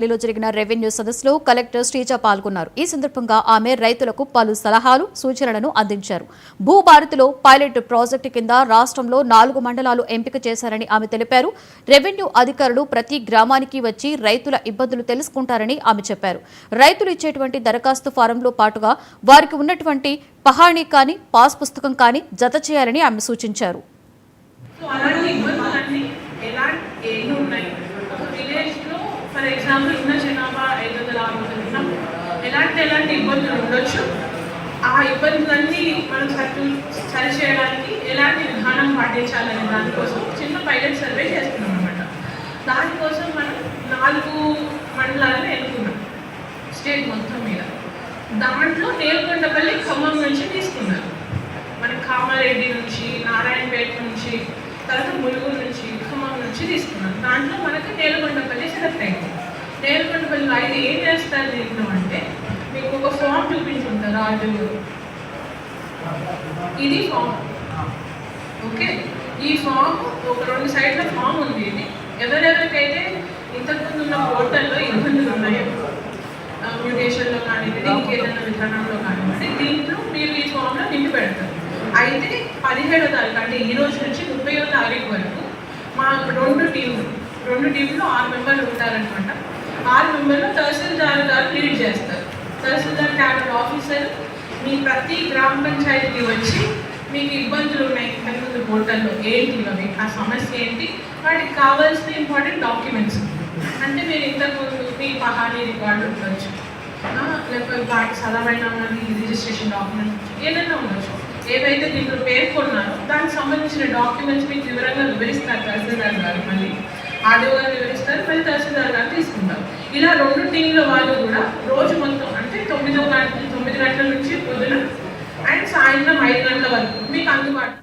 ఢిల్లీలో జరిగిన రెవెన్యూ సదస్సులో కలెక్టర్ శ్రీజ పాల్గొన్నారు. ఈ సందర్భంగా ఆమె రైతులకు పలు సలహాలు, సూచనలను అందించారు. భూభారతిలో పైలట్ ప్రాజెక్టు కింద రాష్ట్రంలో 4 మండలాలు ఎంపిక చేశారని ఆమె తెలిపారు. రెవెన్యూ అధికారులు ప్రతి గ్రామానికి వచ్చి రైతుల ఇబ్బందులు తెలుసుకుంటారని ఆమె చెప్పారు. రైతులు ఇచ్చేటువంటి దరఖాస్తు ఫారంలో పాటుగా వారికి ఉన్నటువంటి పహాణీ కానీ పాస్ పుస్తకం కానీ జత చేయాలని ఆమె సూచించారు. ఫర్ ఎగ్జాంపుల్ ఉన్న జనాభా 560 ఉన్నప్పుడు ఎలాంటి ఇబ్బందులు ఉండొచ్చు, ఆ ఇబ్బందులన్నీ మనం సరి చేయడానికి ఎలాంటి విధానం పాటించాలనే దానికోసం చిన్న పైలట్ సర్వే చేస్తున్నాం అనమాట. దానికోసం మనం 4 మండలాలను ఎన్నుకున్నాం స్టేట్ మొత్తం మీద. దాంట్లో నేలకొండపల్లి, ఖమ్మం నుంచి తీసుకున్నారు. మన కామారెడ్డి నుంచి, నారాయణపేట నుంచి, తర్వాత ములుగు నుంచి, ఖమ్మం నుంచి తీసుకున్నాం. దాంట్లో మనకి నేలకొండపల్లి సెలెక్ట్ అయింది. నేలకొండపల్లిలో అయితే ఏం చేస్తారు దీంట్లో అంటే, మీకు ఒక ఫామ్ చూపించుంటారు ఆర్డీఓ. ఇది ఫామ్, ఓకే. ఈ ఫామ్ ఒక 2 సైడ్ల ఫామ్ ఉంది. ఇది ఎవరెవరికైతే ఇంతకుముందు ఉన్న పోర్టల్లో ఇబ్బందులు ఉన్నాయో, మ్యూటేషన్లో కానివ్వండి, ఇంకేదైనా విధానంలో కానివ్వండి, దీంట్లో మీరు ఈ ఫామ్లో నింపి పెడతారు. అయితే 17వ తారీఖు అంటే ఈ రోజు నుంచి 30వ తారీఖు వరకు మా 2 టీంలు 6 మెంబర్లు ఉంటారనమాట. 6 మెంబర్లు తహసీల్దార్ గారు లీడ్ చేస్తారు. తహసీల్దార్ క్యాడర్ ఆఫీసర్ మీ ప్రతి గ్రామ పంచాయతీకి వచ్చి మీకు ఇబ్బందులు ఉన్నాయి ఇంతకుముందు పోర్టల్లో ఏంటి, అవి ఆ సమస్య ఏంటి, వాటికి కావాల్సిన ఇంపార్టెంట్ డాక్యుమెంట్స్ అంటే మీరు ఇంతకుముందు మీ పహానీ రికార్డు ఉండొచ్చు, లేకపోతే వాటి సదమైన రిజిస్ట్రేషన్ డాక్యుమెంట్స్ ఏదైనా ఉండొచ్చు. ఏవైతే దీంట్లో పేర్కొన్నారో దానికి సంబంధించిన డాక్యుమెంట్స్ మీకు వివరంగా వివరిస్తారు తహసీల్దార్ గారు. మళ్ళీ ఆర్డీఓ గారు వివరిస్తారు, మళ్ళీ తహసీల్దార్ గారు తీసుకుంటారు. ఇలా 2 టీంల వాళ్ళు కూడా రోజు మొత్తం అంటే 9 గంటల నుంచి పొద్దున అండ్ సాయంత్రం 5 గంటల వరకు మీకు అందుబాటు